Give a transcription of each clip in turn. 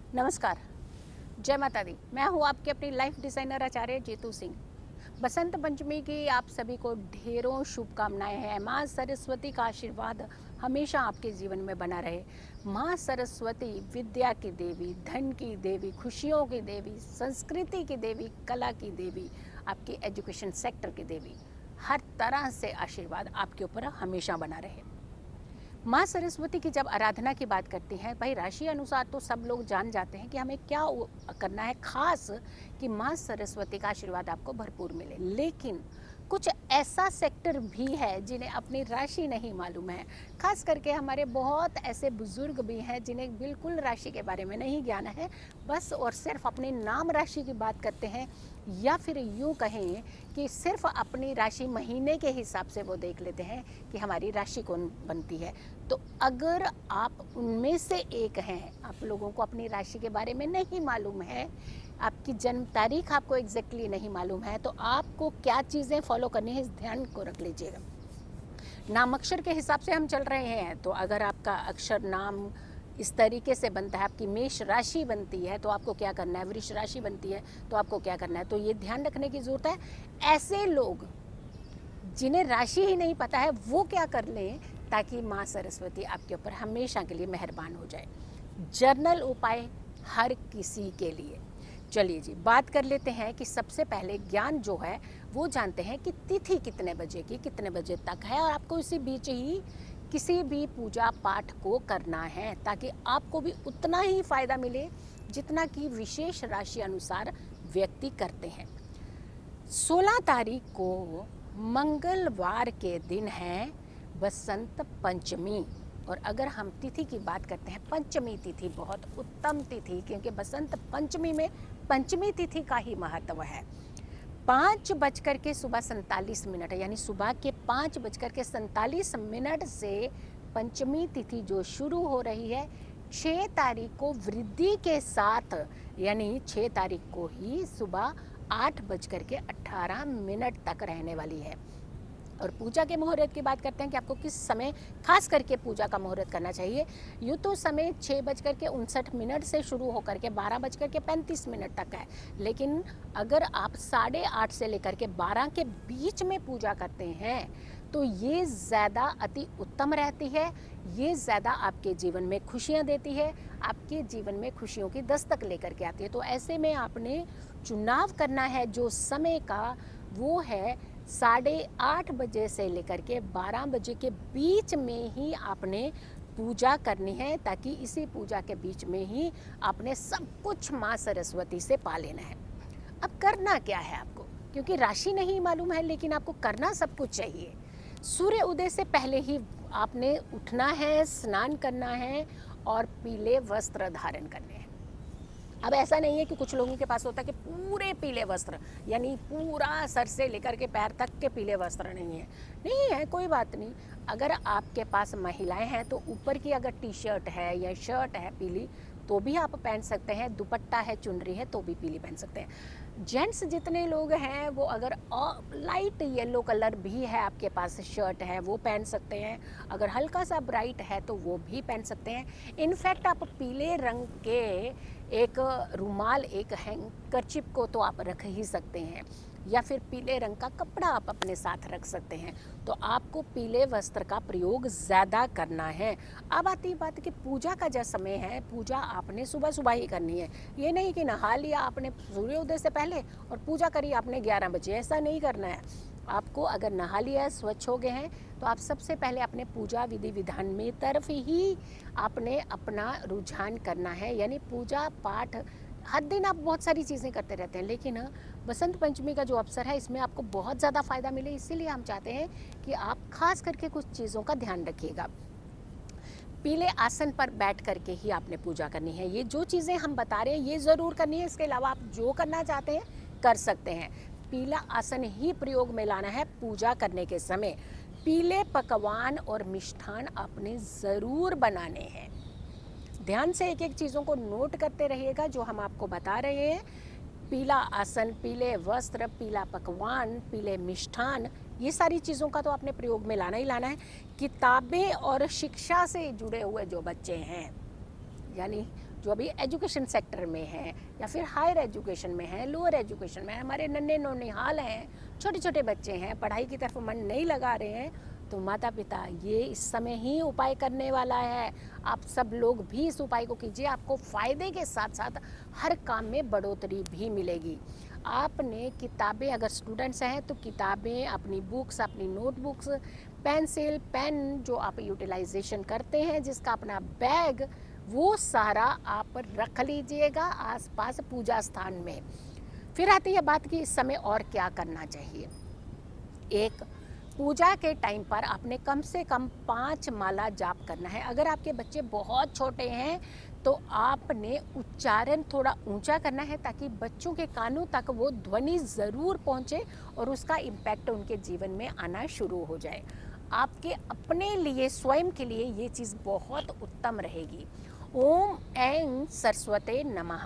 नमस्कार, जय माता दी। मैं हूँ आपके अपनी लाइफ डिज़ाइनर आचार्य जीतू सिंह। बसंत पंचमी की आप सभी को ढेरों शुभकामनाएं हैं। माँ सरस्वती का आशीर्वाद हमेशा आपके जीवन में बना रहे। माँ सरस्वती विद्या की देवी, धन की देवी, खुशियों की देवी, संस्कृति की देवी, कला की देवी, आपकी एजुकेशन सेक्टर की देवी, हर तरह से आशीर्वाद आपके ऊपर हमेशा बना रहे। माँ सरस्वती की जब आराधना की बात करती हैं, भाई राशि अनुसार तो सब लोग जान जाते हैं कि हमें क्या करना है खास कि माँ सरस्वती का आशीर्वाद आपको भरपूर मिले। लेकिन कुछ ऐसा सेक्टर भी है जिन्हें अपनी राशि नहीं मालूम है। खास करके हमारे बहुत ऐसे बुजुर्ग भी हैं जिन्हें बिल्कुल राशि के बारे में नहीं ज्ञान है, बस और सिर्फ अपने नाम राशि की बात करते हैं, या फिर यूँ कहें कि सिर्फ अपनी राशि महीने के हिसाब से वो देख लेते हैं कि हमारी राशि कौन बनती है। तो अगर आप उनमें से एक हैं, आप लोगों को अपनी राशि के बारे में नहीं मालूम है, आपकी जन्म तारीख आपको एग्जैक्टली नहीं मालूम है, तो आपको क्या चीज़ें फॉलो करनी है इस ध्यान को रख लीजिएगा। नाम अक्षर के हिसाब से हम चल रहे हैं, तो अगर आपका अक्षर नाम इस तरीके से बनता है, आपकी मेष राशि बनती है तो आपको क्या करना है, वृष राशि बनती है तो आपको क्या करना है, तो ये ध्यान रखने की ज़रूरत है। ऐसे लोग जिन्हें राशि ही नहीं पता है वो क्या कर लें ताकि माँ सरस्वती आपके ऊपर हमेशा के लिए मेहरबान हो जाए। जर्नल उपाय हर किसी के लिए। चलिए जी, बात कर लेते हैं कि सबसे पहले ज्ञान जो है वो जानते हैं कि तिथि कितने बजे की कितने बजे तक है, और आपको इसी बीच ही किसी भी पूजा पाठ को करना है ताकि आपको भी उतना ही फायदा मिले जितना कि विशेष राशि अनुसार व्यक्ति करते हैं। 16 तारीख को मंगलवार के दिन है बसंत पंचमी। और अगर हम तिथि की बात करते हैं, पंचमी तिथि बहुत उत्तम तिथि, क्योंकि बसंत पंचमी में पंचमी तिथि का ही महत्व है। 5 बजकर के सुबह 47 मिनट, यानी सुबह के 5 बजकर के 47 मिनट से पंचमी तिथि जो शुरू हो रही है, 6 तारीख को वृद्धि के साथ, यानी 6 तारीख को ही सुबह 8 बजकर के 18 मिनट तक रहने वाली है। और पूजा के मुहूर्त की बात करते हैं कि आपको किस समय खास करके पूजा का मुहूर्त करना चाहिए। यूँ तो समय 6 बजकर के 59 मिनट से शुरू होकर के 12 बजकर के 35 मिनट तक है, लेकिन अगर आप 8:30 से लेकर के 12 के बीच में पूजा करते हैं तो ये ज़्यादा अति उत्तम रहती है। ये ज़्यादा आपके जीवन में खुशियाँ देती है, आपके जीवन में खुशियों की दस्तक लेकर के आती है। तो ऐसे में आपने चुनाव करना है जो समय का, वो है 8:30 बजे से लेकर के 12 बजे के बीच में ही आपने पूजा करनी है, ताकि इसी पूजा के बीच में ही आपने सब कुछ माँ सरस्वती से पा लेना है। अब करना क्या है आपको, क्योंकि राशि नहीं मालूम है लेकिन आपको करना सब कुछ चाहिए। सूर्य उदय से पहले ही आपने उठना है, स्नान करना है और पीले वस्त्र धारण करने हैं। अब ऐसा नहीं है कि कुछ लोगों के पास होता है कि पूरे पीले वस्त्र, यानी पूरा सर से लेकर के पैर तक के पीले वस्त्र नहीं है, कोई बात नहीं। अगर आपके पास महिलाएं हैं तो ऊपर की अगर टी शर्ट है या शर्ट है पीली तो भी आप पहन सकते हैं, दुपट्टा है, चुनरी है तो भी पीली पहन सकते हैं। जेंट्स जितने लोग हैं वो अगर लाइट येलो कलर भी है आपके पास शर्ट है वो पहन सकते हैं, अगर हल्का सा ब्राइट है तो वो भी पहन सकते हैं। इनफैक्ट आप पीले रंग के एक रुमाल, एक हैंकरचिप को तो आप रख ही सकते हैं, या फिर पीले रंग का कपड़ा आप अपने साथ रख सकते हैं। तो आपको पीले वस्त्र का प्रयोग ज़्यादा करना है। अब आती बात कि पूजा का जो समय है, पूजा आपने सुबह सुबह ही करनी है। ये नहीं कि नहा लिया आपने सूर्योदय से पहले और पूजा करी आपने 11 बजे, ऐसा नहीं करना है। आपको अगर नहा लिया है, स्वच्छ हो गए हैं, तो आप सबसे पहले अपने पूजा विधि विधान में तरफ ही आपने अपना रुझान करना है। यानी पूजा पाठ हर दिन आप बहुत सारी चीज़ें करते रहते हैं, लेकिन बसंत पंचमी का जो अवसर है इसमें आपको बहुत ज़्यादा फ़ायदा मिले, इसीलिए हम चाहते हैं कि आप खास करके कुछ चीज़ों का ध्यान रखिएगा। पीले आसन पर बैठ करके ही आपने पूजा करनी है। ये जो चीज़ें हम बता रहे हैं ये ज़रूर करनी है, इसके अलावा आप जो करना चाहते हैं कर सकते हैं। पीला आसन ही प्रयोग में लाना है पूजा करने के समय। पीले पकवान और मिष्ठान आपने ज़रूर बनाने हैं। ध्यान से एक एक चीज़ों को नोट करते रहिएगा जो हम आपको बता रहे हैं। पीला आसन, पीले वस्त्र, पीला पकवान, पीले मिष्ठान, ये सारी चीज़ों का तो आपने प्रयोग में लाना ही लाना है। किताबें और शिक्षा से जुड़े हुए जो बच्चे हैं, यानी जो अभी एजुकेशन सेक्टर में हैं या फिर हायर एजुकेशन में हैं, लोअर एजुकेशन में हैं, हमारे नन्हे नौनिहाल हैं, छोटे छोटे बच्चे हैं, पढ़ाई की तरफ मन नहीं लगा रहे हैं, तो माता पिता ये इस समय ही उपाय करने वाला है। आप सब लोग भी इस उपाय को कीजिए, आपको फ़ायदे के साथ साथ हर काम में बढ़ोतरी भी मिलेगी। आपने किताबें, अगर स्टूडेंट्स हैं तो किताबें, अपनी बुक्स, अपनी नोटबुक्स, पेंसिल, पेन जो आप यूटिलाइजेशन करते हैं, जिसका अपना बैग, वो सारा आप रख लीजिएगा आसपास पूजा स्थान में। फिर आती है बात कि इस समय और क्या करना चाहिए। एक, पूजा के टाइम पर आपने कम से कम 5 माला जाप करना है। अगर आपके बच्चे बहुत छोटे हैं तो आपने उच्चारण थोड़ा ऊंचा करना है ताकि बच्चों के कानों तक वो ध्वनि ज़रूर पहुंचे और उसका इम्पैक्ट उनके जीवन में आना शुरू हो जाए। आपके अपने लिए, स्वयं के लिए ये चीज़ बहुत उत्तम रहेगी। ओम ऐं सरस्वते नमः,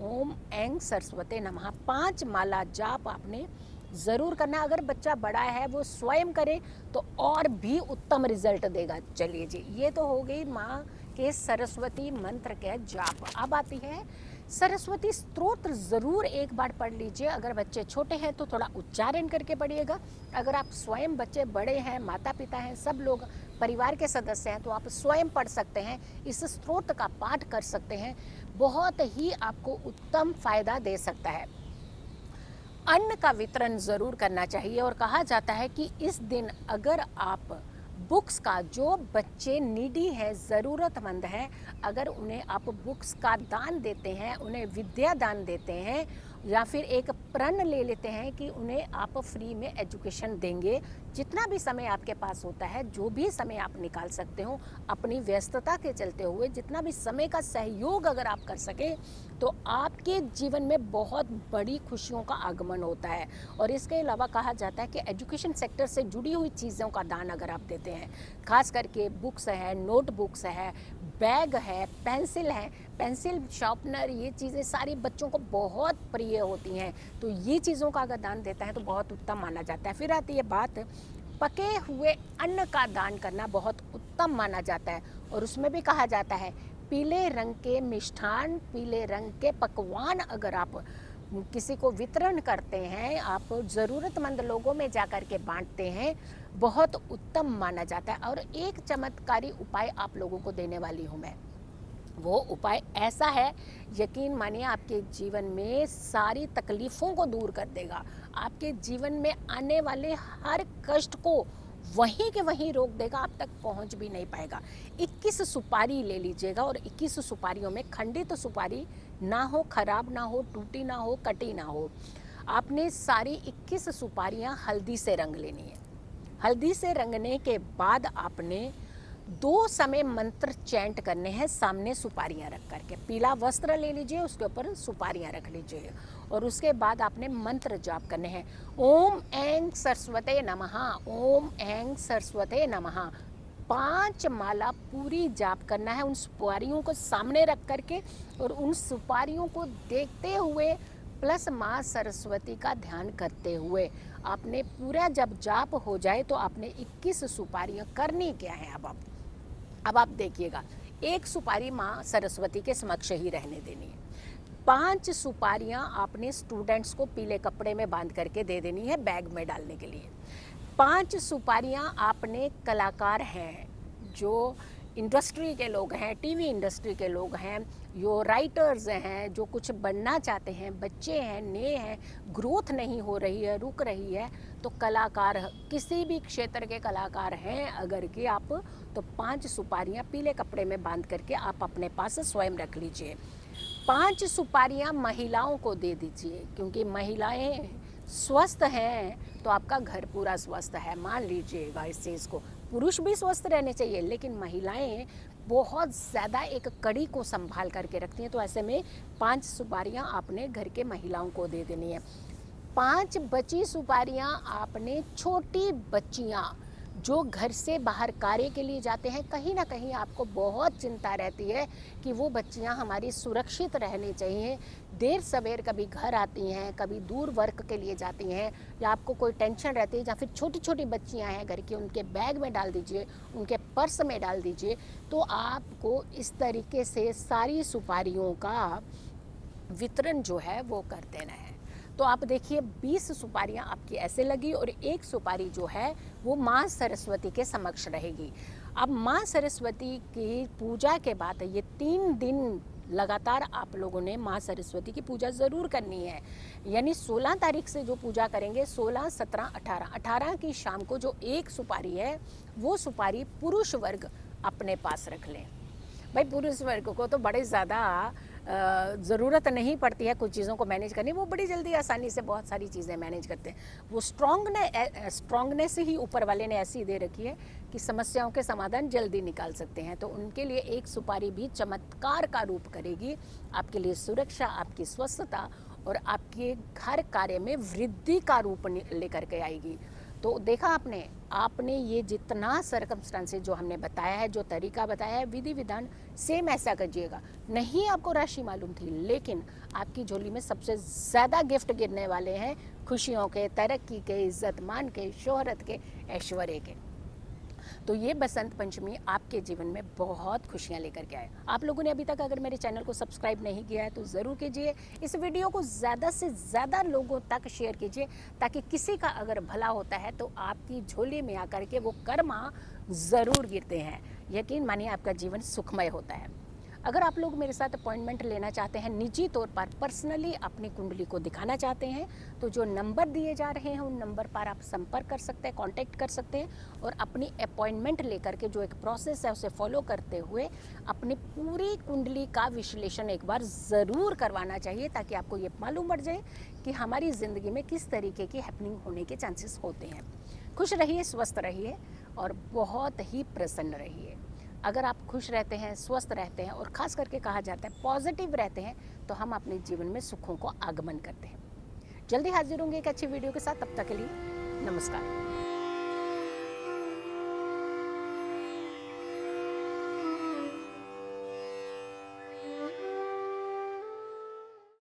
ओम ऐं सरस्वते नमः 5 माला जाप आपने ज़रूर करना। अगर बच्चा बड़ा है वो स्वयं करे तो और भी उत्तम रिजल्ट देगा। चलिए जी, ये तो हो गई माँ के सरस्वती मंत्र के जाप। अब आती है सरस्वती स्तोत्र, ज़रूर एक बार पढ़ लीजिए। अगर बच्चे छोटे हैं तो थोड़ा उच्चारण करके पढ़िएगा। अगर आप स्वयं बच्चे बड़े हैं, माता पिता हैं, सब लोग परिवार के सदस्य हैं, तो आप स्वयं पढ़ सकते हैं, इस स्तोत्र का पाठ कर सकते हैं। बहुत ही आपको उत्तम फायदा दे सकता है। अन्न का वितरण ज़रूर करना चाहिए और कहा जाता है कि इस दिन अगर आप बुक्स का, जो बच्चे नीडी हैं, ज़रूरतमंद हैं, अगर उन्हें आप बुक्स का दान देते हैं, उन्हें विद्या दान देते हैं, या फिर एक प्रण ले लेते हैं कि उन्हें आप फ्री में एजुकेशन देंगे, जितना भी समय आपके पास होता है, जो भी समय आप निकाल सकते हो अपनी व्यस्तता के चलते हुए, जितना भी समय का सहयोग अगर आप कर सकें तो आपके जीवन में बहुत बड़ी खुशियों का आगमन होता है। और इसके अलावा कहा जाता है कि एजुकेशन सेक्टर से जुड़ी हुई चीज़ों का दान अगर आप देते हैं, खास करके बुक्स है, नोटबुक्स है, बैग है, पेंसिल शार्पनर, ये चीज़ें सारी बच्चों को बहुत प्रिय होती हैं, तो ये चीज़ों का अगर दान देता है तो बहुत उत्तम माना जाता है। फिर आती है बात, पके हुए अन्न का दान करना बहुत उत्तम माना जाता है। और उसमें भी कहा जाता है पीले रंग के मिष्ठान, पीले रंग के पकवान अगर आप किसी को वितरण करते हैं, आप ज़रूरतमंद लोगों में जाकर के बांटते हैं, बहुत उत्तम माना जाता है। और एक चमत्कारी उपाय आप लोगों को देने वाली हूँ मैं। वो उपाय ऐसा है, यकीन मानिए आपके जीवन में सारी तकलीफ़ों को दूर कर देगा। आपके जीवन में आने वाले हर कष्ट को वहीं के वहीं रोक देगा, आप तक पहुंच भी नहीं पाएगा। 21 सुपारी ले लीजिएगा और 21 सुपारियों में खंडित सुपारी ना हो, खराब ना हो, टूटी ना हो, कटी ना हो। आपने सारी 21 सुपारियां हल्दी से रंग लेनी है। हल्दी से रंगने के बाद आपने 2 समय मंत्र चैंट करने हैं सामने सुपारियां रख करके। पीला वस्त्र ले लीजिए, उसके ऊपर सुपारियां रख लीजिए और उसके बाद आपने मंत्र जाप करने हैं। ओम ऐं सरस्वते नमः, ओम ऐं सरस्वते नमः 5 माला पूरी जाप करना है। उन सुपारियों को सामने रख करके और उन सुपारियों को देखते हुए प्लस माँ सरस्वती का ध्यान करते हुए आपने पूरा, जब जाप हो जाए तो आपने 21 सुपारियां करनी क्या है। अब आप देखिएगा, 1 सुपारी माँ सरस्वती के समक्ष ही रहने देनी है। 5 सुपारियां आपने स्टूडेंट्स को पीले कपड़े में बांध करके दे देनी है बैग में डालने के लिए। 5 सुपारियां आपने कलाकार हैं, जो इंडस्ट्री के लोग हैं, टीवी इंडस्ट्री के लोग हैं, जो राइटर्स हैं, जो कुछ बनना चाहते हैं, बच्चे हैं, नए हैं, ग्रोथ नहीं हो रही है, रुक रही है, तो कलाकार, किसी भी क्षेत्र के कलाकार हैं अगर कि आप, तो 5 सुपारियां पीले कपड़े में बांध करके आप अपने पास स्वयं रख लीजिए। 5 सुपारियां महिलाओं को दे दीजिए, क्योंकि महिलाएं स्वस्थ हैं तो आपका घर पूरा स्वस्थ है। मान लीजिएगा इस चीज़ को, पुरुष भी स्वस्थ रहने चाहिए, लेकिन महिलाएं बहुत ज़्यादा एक कड़ी को संभाल करके रखती हैं, तो ऐसे में 5 सुपारियां आपने घर के महिलाओं को दे देनी है। 5 बची सुपारियां आपने छोटी बच्चियां जो घर से बाहर कार्य के लिए जाते हैं, कहीं ना कहीं आपको बहुत चिंता रहती है कि वो बच्चियां हमारी सुरक्षित रहनी चाहिए। देर सवेर कभी घर आती हैं, कभी दूर वर्क के लिए जाती हैं, या आपको कोई टेंशन रहती है, या फिर छोटी छोटी बच्चियां हैं घर की, उनके बैग में डाल दीजिए, उनके पर्स में डाल दीजिए। तो आपको इस तरीके से सारी सुपारियों का वितरण जो है वो कर देना है। तो आप देखिए 20 सुपारियां आपकी ऐसे लगी और एक सुपारी जो है वो माँ सरस्वती के समक्ष रहेगी। अब माँ सरस्वती की पूजा के बाद ये 3 दिन लगातार आप लोगों ने माँ सरस्वती की पूजा ज़रूर करनी है। यानी 16 तारीख से जो पूजा करेंगे, 16, 17, 18 की शाम को जो एक सुपारी है वो सुपारी पुरुष वर्ग अपने पास रख लें। भाई पुरुष वर्ग को तो बड़े ज़्यादा ज़रूरत नहीं पड़ती है कुछ चीज़ों को मैनेज करनी, वो बड़ी जल्दी आसानी से बहुत सारी चीज़ें मैनेज करते हैं। वो स्ट्रॉन्गनेस ही ऊपर वाले ने ऐसी दे रखी है कि समस्याओं के समाधान जल्दी निकाल सकते हैं। तो उनके लिए एक सुपारी भी चमत्कार का रूप करेगी, आपके लिए सुरक्षा, आपकी स्वस्थता और आपके घर कार्य में वृद्धि का रूप लेकर के आएगी। तो देखा आपने ये जितना सर्कमस्टांसेस जो हमने बताया है, जो तरीका बताया है, विधि विधान सेम ऐसा करिएगा। नहीं आपको राशि मालूम थी, लेकिन आपकी झोली में सबसे ज़्यादा गिफ्ट गिरने वाले हैं खुशियों के, तरक्की के, इज्जत मान के, शोहरत के, ऐश्वर्य के। तो ये बसंत पंचमी आपके जीवन में बहुत खुशियाँ लेकर के आए। आप लोगों ने अभी तक अगर मेरे चैनल को सब्सक्राइब नहीं किया है तो ज़रूर कीजिए। इस वीडियो को ज़्यादा से ज़्यादा लोगों तक शेयर कीजिए, ताकि किसी का अगर भला होता है तो आपकी झोली में आकर के वो कर्मा ज़रूर गिरते हैं। यकीन मानिए आपका जीवन सुखमय होता है। अगर आप लोग मेरे साथ अपॉइंटमेंट लेना चाहते हैं, निजी तौर पर पर्सनली अपनी कुंडली को दिखाना चाहते हैं, तो जो नंबर दिए जा रहे हैं उन नंबर पर आप संपर्क कर सकते हैं, कांटेक्ट कर सकते हैं और अपनी अपॉइंटमेंट लेकर के जो एक प्रोसेस है उसे फॉलो करते हुए अपनी पूरी कुंडली का विश्लेषण एक बार ज़रूर करवाना चाहिए, ताकि आपको ये मालूम पड़ जाए कि हमारी ज़िंदगी में किस तरीके की हैपनिंग होने के चांसेस होते हैं। खुश रहिए, स्वस्थ रहिए और बहुत ही प्रसन्न रहिए। अगर आप खुश रहते हैं, स्वस्थ रहते हैं और ख़ास करके कहा जाता है पॉजिटिव रहते हैं, तो हम अपने जीवन में सुखों को आगमन करते हैं। जल्दी हाजिर होंगे एक अच्छी वीडियो के साथ, तब तक के लिए नमस्कार।